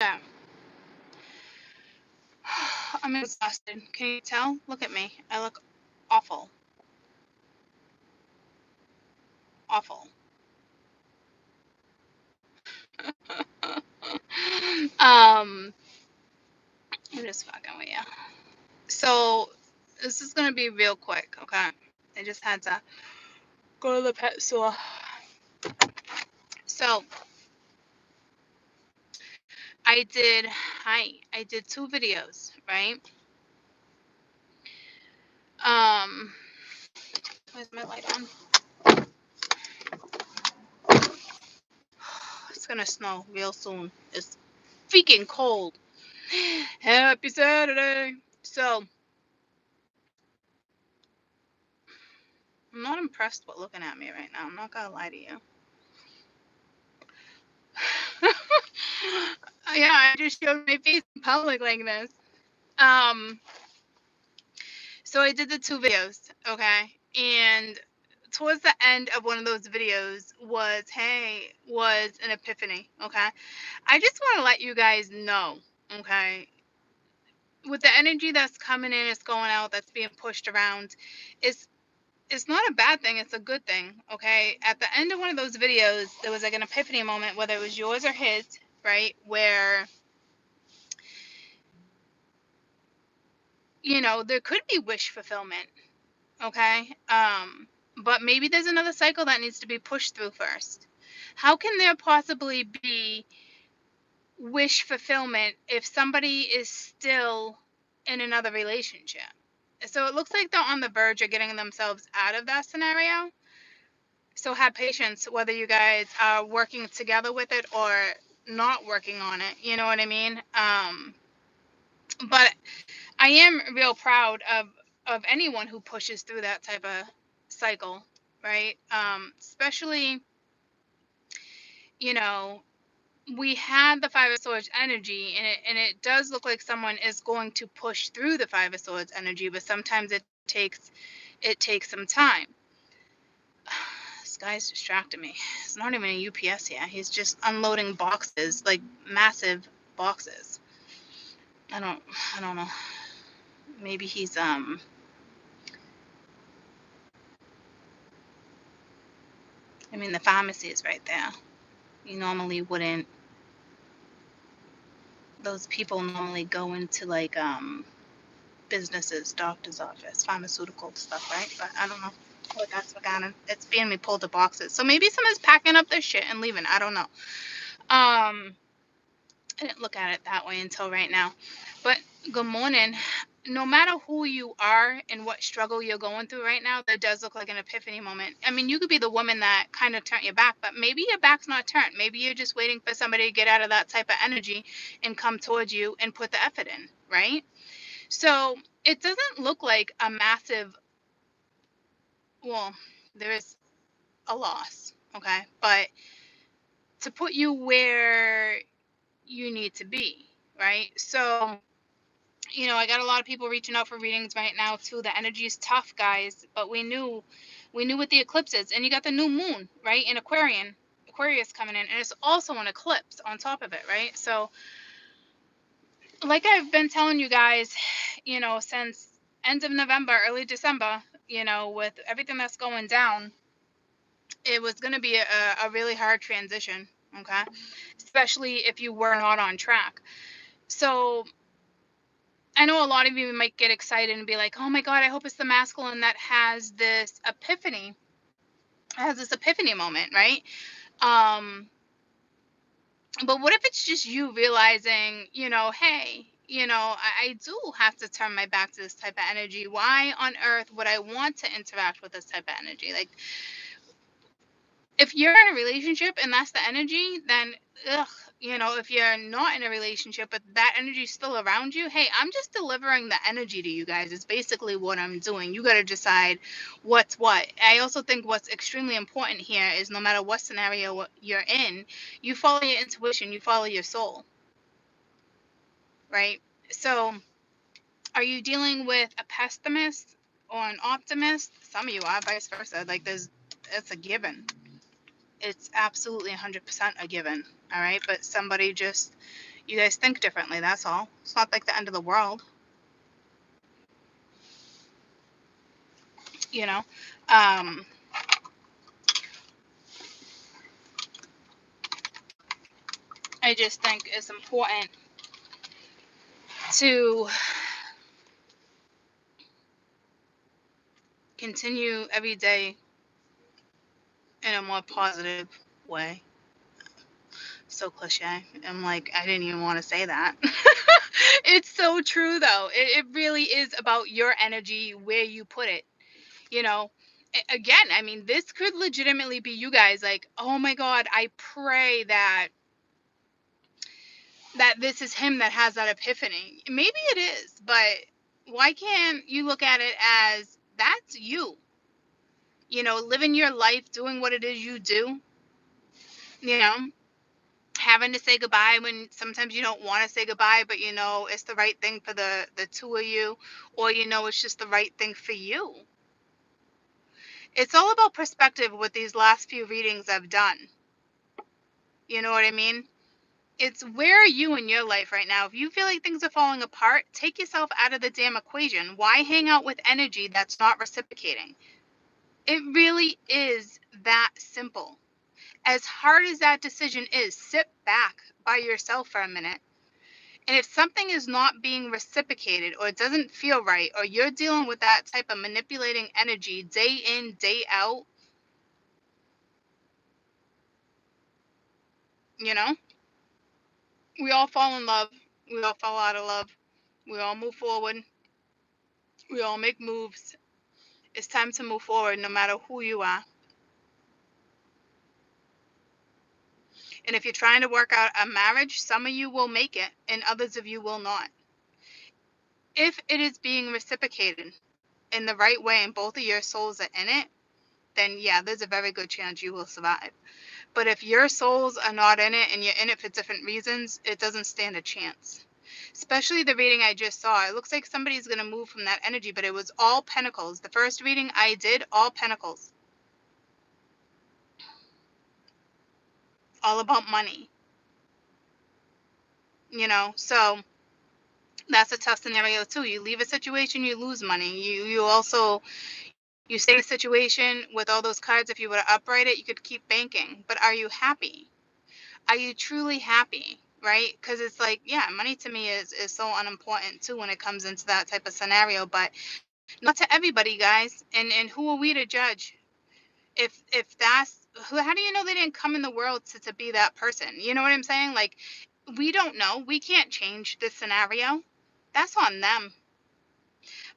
Yeah. I'm exhausted. Can you tell? Look at me. I look awful. Awful. I'm just fucking with you. So this is gonna be real quick, okay? I just had to go to the pet store. So I did I did 2 videos, right? Um where's my light on? It's gonna snow real soon. It's freaking cold. Happy Saturday. So I'm not impressed with looking at me right now. I'm not gonna lie to you. Yeah, I just showed my face in public like this. Um, so I did the 2 videos, okay? And towards the end of one of those videos was an epiphany, okay? I just want to let you guys know, okay? With the energy that's coming in, it's going out, that's being pushed around, it's not a bad thing, it's a good thing, okay? At the end of one of those videos, there was like an epiphany moment, whether it was yours or his, right? Where, there could be wish fulfillment, okay? But maybe there's another cycle that needs to be pushed through first. How can there possibly be wish fulfillment if somebody is still in another relationship? So it looks like they're on the verge of getting themselves out of that scenario. So have patience, whether you guys are working together with it or not working on it. You know what I mean? But I am real proud of anyone who pushes through that type of cycle, right? Especially, you know, we had the Five of Swords energy, and it does look like someone is going to push through the Five of Swords energy, but sometimes it takes some time. This guy's distracting me. It's not even a UPS here. He's just unloading boxes, like massive boxes. I don't know. Maybe he's I mean, the pharmacy is right there. You normally wouldn't. Those people normally go into like businesses, doctor's office, pharmaceutical stuff, right? But I don't know. What that's forgotten. It's being me pulled the boxes. So maybe someone's packing up their shit and leaving. I don't know. I didn't look at it that way until right now. But good morning. No matter who you are and what struggle you're going through right now, that does look like an epiphany moment. I mean, you could be the woman that kind of turned your back, but maybe your back's not turned. Maybe you're just waiting for somebody to get out of that type of energy and come towards you and put the effort in, right? So it doesn't look like a massive, well, there is a loss, okay? But to put you where you need to be, right? So I got a lot of people reaching out for readings right now too. The energy is tough, guys, but we knew what the eclipse is, and you got the new moon, right, in Aquarius coming in, and it's also an eclipse on top of it, right? So, like I've been telling you guys, since end of November, early December, with everything that's going down, it was going to be a really hard transition, okay, especially if you were not on track. So I know a lot of you might get excited and be like, "Oh my God, I hope it's the masculine that has this epiphany moment, right?" Um, but what if it's just you realizing, hey, I do have to turn my back to this type of energy. Why on earth would I want to interact with this type of energy? Like, if you're in a relationship and that's the energy, then ugh, if you're not in a relationship but that energy is still around you, hey, I'm just delivering the energy to you guys. It's basically what I'm doing. You got to decide what's what. I also think what's extremely important here is no matter what scenario you're in, you follow your intuition, you follow your soul, right? So, are you dealing with a pessimist or an optimist? Some of you are, vice versa. Like, it's a given. It's absolutely 100% a given. All right. But somebody just, You guys think differently, that's all. It's not like the end of the world, you know? Um, I just think it's important to continue every day in a more positive way. So cliche. I'm like, I didn't even want to say that. It's so true, though. It really is about your energy, where you put it. You know, again, I mean, this could legitimately be you guys like, oh my God, I pray that this is him that has that epiphany. Maybe it is, but why can't you look at it as that's you? You know, living your life, doing what it is you do, you know, having to say goodbye when sometimes you don't want to say goodbye, but you know it's the right thing for the two of you, or you know it's just the right thing for you. It's all about perspective with these last few readings I've done. You know what I mean? It's where are you in your life right now? If you feel like things are falling apart, take yourself out of the damn equation. Why hang out with energy that's not reciprocating? It really is that simple. As hard as that decision is, sit back by yourself for a minute. And if something is not being reciprocated or it doesn't feel right, or you're dealing with that type of manipulating energy day in, day out, you know, we all fall in love. We all fall out of love. We all move forward. We all make moves. It's time to move forward no matter who you are. And if you're trying to work out a marriage, some of you will make it and others of you will not. If it is being reciprocated in the right way and both of your souls are in it, then yeah, there's a very good chance you will survive. But if your souls are not in it and you're in it for different reasons, it doesn't stand a chance. Especially the reading I just saw. It looks like somebody's going to move from that energy, but it was all pentacles. The first reading I did, all pentacles. All about money. You know, so that's a tough scenario too. You leave a situation, you lose money. You also, you stay in a situation with all those cards. If you were to upright it, you could keep banking. But are you happy? Are you truly happy? Right? Because it's like, yeah, money to me is so unimportant too when it comes into that type of scenario. But not to everybody, guys. And who are we to judge? If that's who, how do you know they didn't come in the world to be that person? You know what I'm saying? Like, we don't know. We can't change this scenario. That's on them.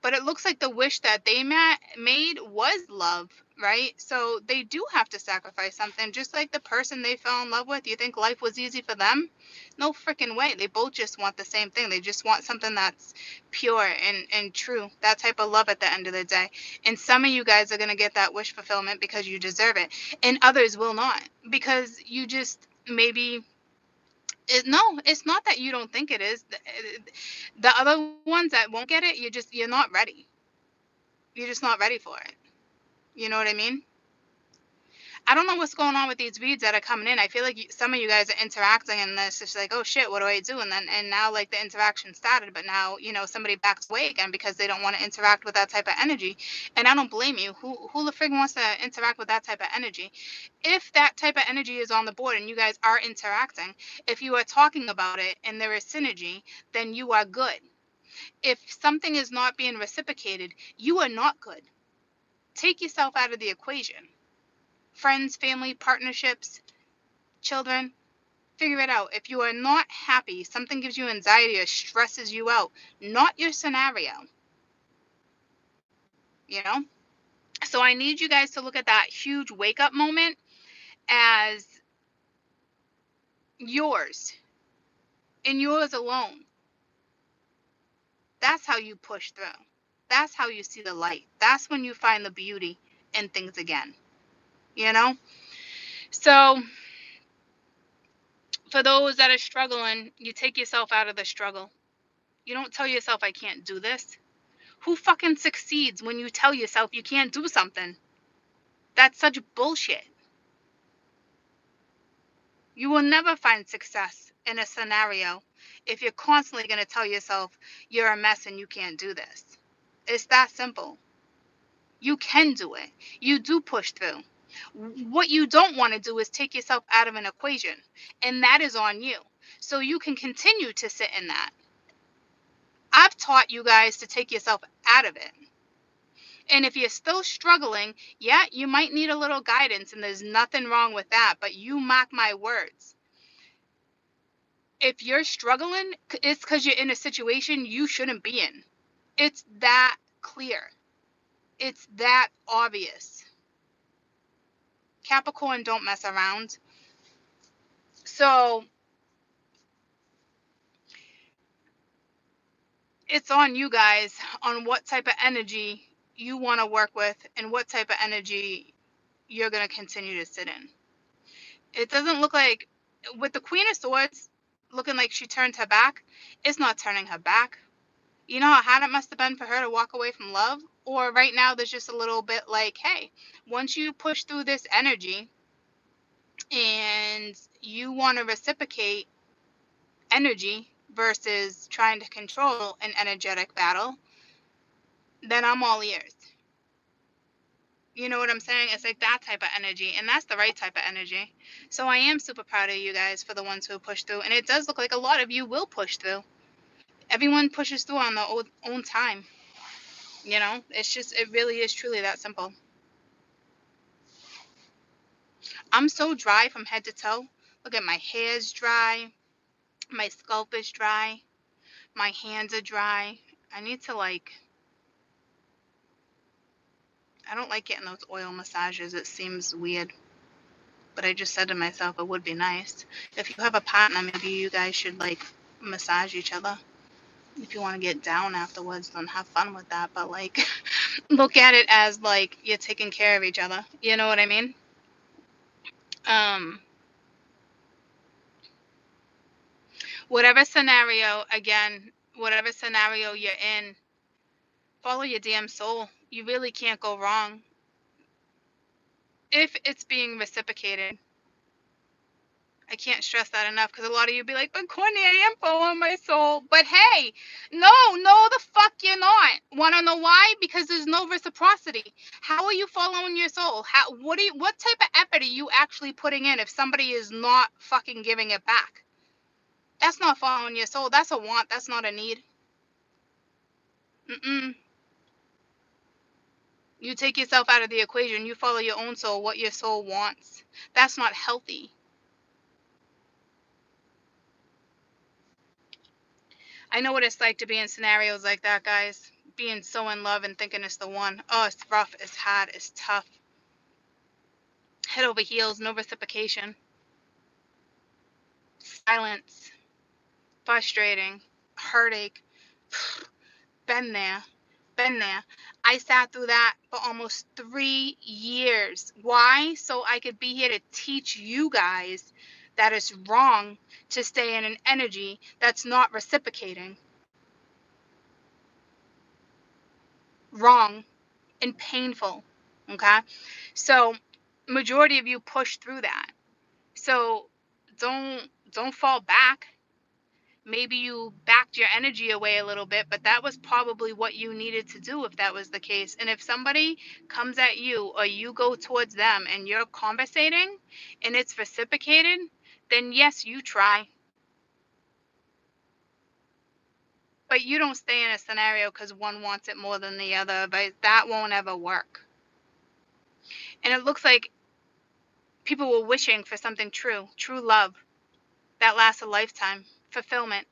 But it looks like the wish that they made was love, right? So they do have to sacrifice something, just like the person they fell in love with. You think life was easy for them? No freaking way. They both just want the same thing. They just want something that's pure and true. That type of love at the end of the day. And some of you guys are going to get that wish fulfillment because you deserve it. And others will not because you just maybe no, it's not that you don't think it is. The other ones that won't get it, you're not ready. You're just not ready for it. You know what I mean? I don't know what's going on with these reads that are coming in. I feel like some of you guys are interacting, and it's just like, oh shit, what do I do? And now like the interaction started, but now you know somebody backs away again because they don't want to interact with that type of energy. And I don't blame you. Who the frig wants to interact with that type of energy? If that type of energy is on the board and you guys are interacting, if you are talking about it and there is synergy, then you are good. If something is not being reciprocated, you are not good. Take yourself out of the equation. Friends, family, partnerships, children, figure it out. If you are not happy, something gives you anxiety or stresses you out, not your scenario, you know? So I need you guys to look at that huge wake up moment as yours and yours alone. That's how you push through. That's how you see the light. That's when you find the beauty in things again, you know? So for those that are struggling, you take yourself out of the struggle. You don't tell yourself, I can't do this. Who fucking succeeds when you tell yourself you can't do something? That's such bullshit. You will never find success in a scenario if you're constantly going to tell yourself you're a mess and you can't do this? It's that simple. You can do it. You do push through. What you don't want to do is take yourself out of an equation, and that is on you. So you can continue to sit in that. I've taught you guys to take yourself out of it. And if you're still struggling, yeah, you might need a little guidance, and there's nothing wrong with that. But you mark my words. If you're struggling, it's because you're in a situation you shouldn't be in. It's that clear. It's that obvious. Capricorn don't mess around. So it's on you guys on what type of energy you want to work with and what type of energy you're going to continue to sit in. It doesn't look like, with the Queen of Swords looking like she turned her back, it's not turning her back. You know how hard it must have been for her to walk away from love? Or right now there's just a little bit like, hey, once you push through this energy and you want to reciprocate energy versus trying to control an energetic battle, then I'm all ears. You know what I'm saying? It's like that type of energy, and that's the right type of energy. So I am super proud of you guys for the ones who push through, and it does look like a lot of you will push through. Everyone pushes through on their own time. You know, it's just, it really is truly that simple. I'm so dry from head to toe. Look at my hair's dry, my scalp is dry, my hands are dry. I need to I don't like getting those oil massages. It seems weird. But I just said to myself, it would be nice. If you have a partner, maybe you guys should massage each other. If you want to get down afterwards, then have fun with that. But look at it as you're taking care of each other. You know what I mean? Whatever scenario, again, whatever scenario you're in, follow your damn soul. You really can't go wrong if it's being reciprocated. I can't stress that enough, because a lot of you be like, but Courtney, I am following my soul. But hey, no, the fuck you're not. Want to know why? Because there's no reciprocity. How are you following your soul? What type of effort are you actually putting in if somebody is not fucking giving it back? That's not following your soul. That's a want. That's not a need. You take yourself out of the equation. You follow your own soul, what your soul wants. That's not healthy. I know what it's like to be in scenarios like that, guys. Being so in love and thinking it's the one. Oh, it's rough, it's hard, it's tough. Head over heels, no reciprocation. Silence. Frustrating. Heartache. Been there. Been there. I sat through that for almost 3 years. Why? So I could be here to teach you guys that it's wrong to stay in an energy that's not reciprocating. Wrong and painful. Okay? So majority of you push through that. So don't fall back. Maybe you backed your energy away a little bit, but that was probably what you needed to do if that was the case. And if somebody comes at you or you go towards them and you're conversating and it's reciprocated, then yes, you try. But you don't stay in a scenario because one wants it more than the other, but that won't ever work. And it looks like people were wishing for something true love that lasts a lifetime, fulfillment.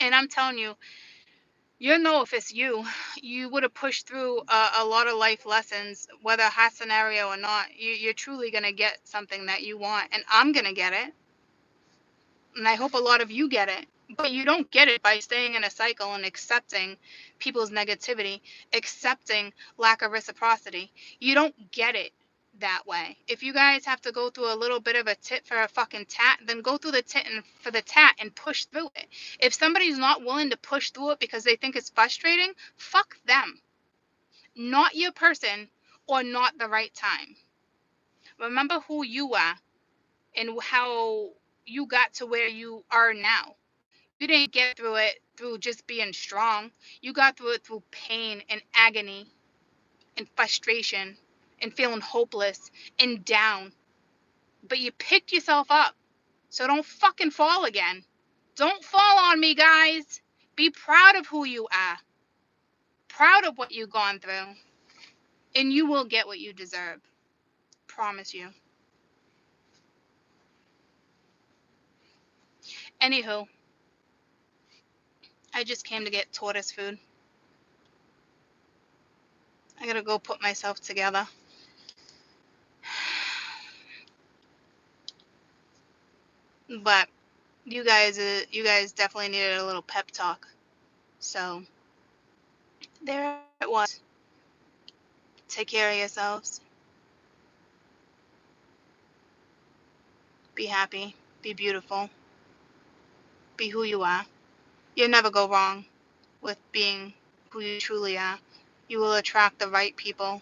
And I'm telling you, you'll know if it's you. You would have pushed through a lot of life lessons, whether hot scenario or not. You're truly going to get something that you want. And I'm going to get it. And I hope a lot of you get it. But you don't get it by staying in a cycle and accepting people's negativity, accepting lack of reciprocity. You don't get it that way. If you guys have to go through a little bit of a tit for a fucking tat, then go through the tit and for the tat and push through it. If somebody's not willing to push through it because they think it's frustrating, fuck them. Not your person or not the right time. Remember who you are and how you got to where you are now. You didn't get through it through just being strong. You got through it through pain and agony and frustration and feeling hopeless and down. But you picked yourself up. So don't fucking fall again. Don't fall on me, guys. Be proud of who you are. Proud of what you've gone through. And you will get what you deserve. Promise you. Anywho, I just came to get tortoise food. I gotta go put myself together. But you guys definitely needed a little pep talk. So there it was. Take care of yourselves. Be happy. Be beautiful. Be who you are. You'll never go wrong with being who you truly are. You will attract the right people,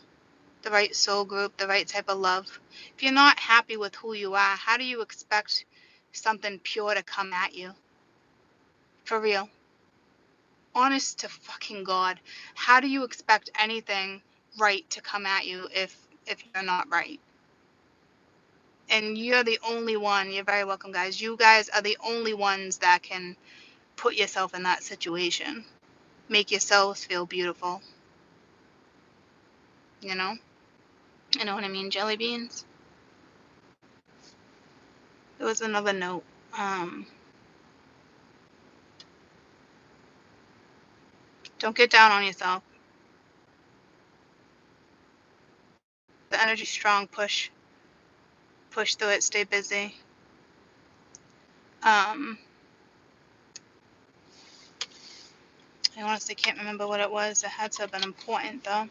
the right soul group, the right type of love. If you're not happy with who you are, how do you expect something pure to come at you? For real. Honest to fucking God. How do you expect anything right to come at you if you're not right? And you're the only one. You're very welcome, guys. You guys are the only ones that can put yourself in that situation. Make yourselves feel beautiful. You know? You know what I mean? Jelly beans. There was another note. Don't get down on yourself. The energy's strong. Push through it. Stay busy. I honestly can't remember what it was. It had to have been important, though.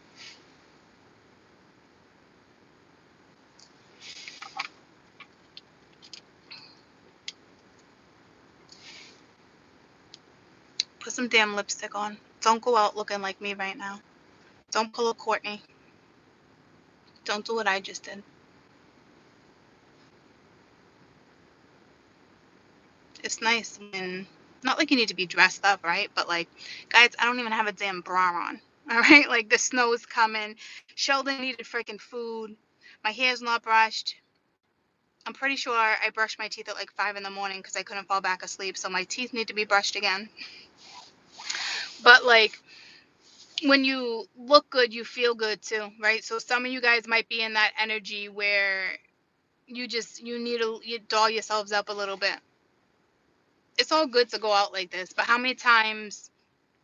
Put some damn lipstick on. Don't go out looking like me right now. Don't pull a Courtney. Don't do what I just did. It's nice when, not like you need to be dressed up, right? But like, guys, I don't even have a damn bra on. All right? Like, the snow's coming. Sheldon needed freaking food. My hair's not brushed. I'm pretty sure I brushed my teeth at like 5 in the morning because I couldn't fall back asleep. So my teeth need to be brushed again. But like, when you look good, you feel good too, right? So some of you guys might be in that energy where you need to doll yourselves up a little bit. It's all good to go out like this, but how many times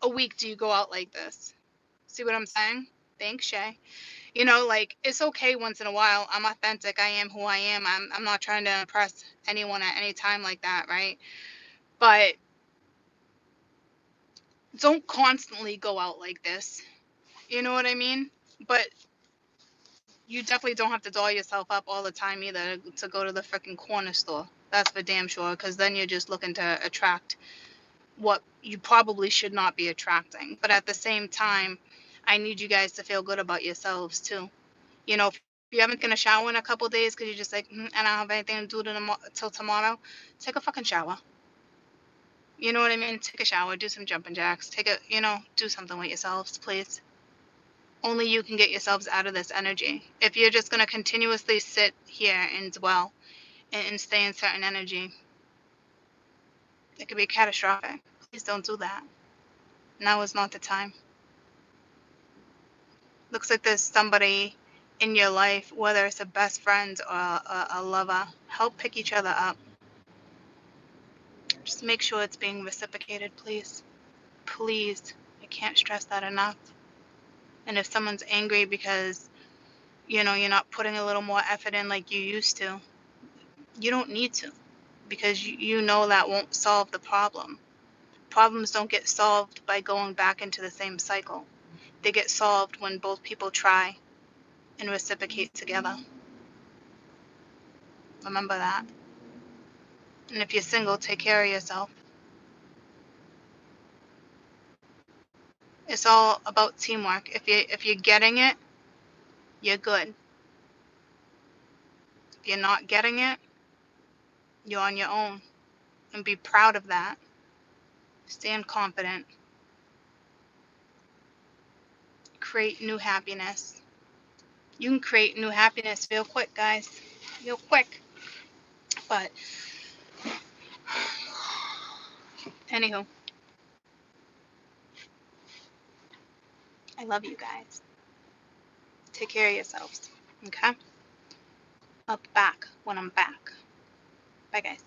a week do you go out like this? See what I'm saying? Thanks, Shay. You know, like, it's okay once in a while. I'm authentic. I am who I am. I'm not trying to impress anyone at any time like that, right? But don't constantly go out like this. You know what I mean? But you definitely don't have to doll yourself up all the time either to go to the freaking corner store. That's for damn sure, because then you're just looking to attract what you probably should not be attracting. But at the same time, I need you guys to feel good about yourselves too. You know, if you haven't taken a shower in a couple days because you're just like, I don't have anything to do till tomorrow, take a fucking shower. You know what I mean? Take a shower, do some jumping jacks, do something with yourselves, please. Only you can get yourselves out of this energy. If you're just going to continuously sit here and dwell and stay in certain energy, it could be catastrophic. Please don't do that. Now is not the time. Looks like there's somebody in your life, whether it's a best friend or a lover. Help pick each other up. Just make sure it's being reciprocated, please. Please. I can't stress that enough. And if someone's angry because, you're not putting a little more effort in like you used to, you don't need to, because you know that won't solve the problem. Problems don't get solved by going back into the same cycle. They get solved when both people try and reciprocate together. Remember that. And if you're single, take care of yourself. It's all about teamwork. If you're getting it, you're good. If you're not getting it, you're on your own. And be proud of that. Stand confident. Create new happiness. You can create new happiness real quick, guys. Real quick. But, anywho, I love you guys. Take care of yourselves. Okay? I'll be back when I'm back. Bye, guys.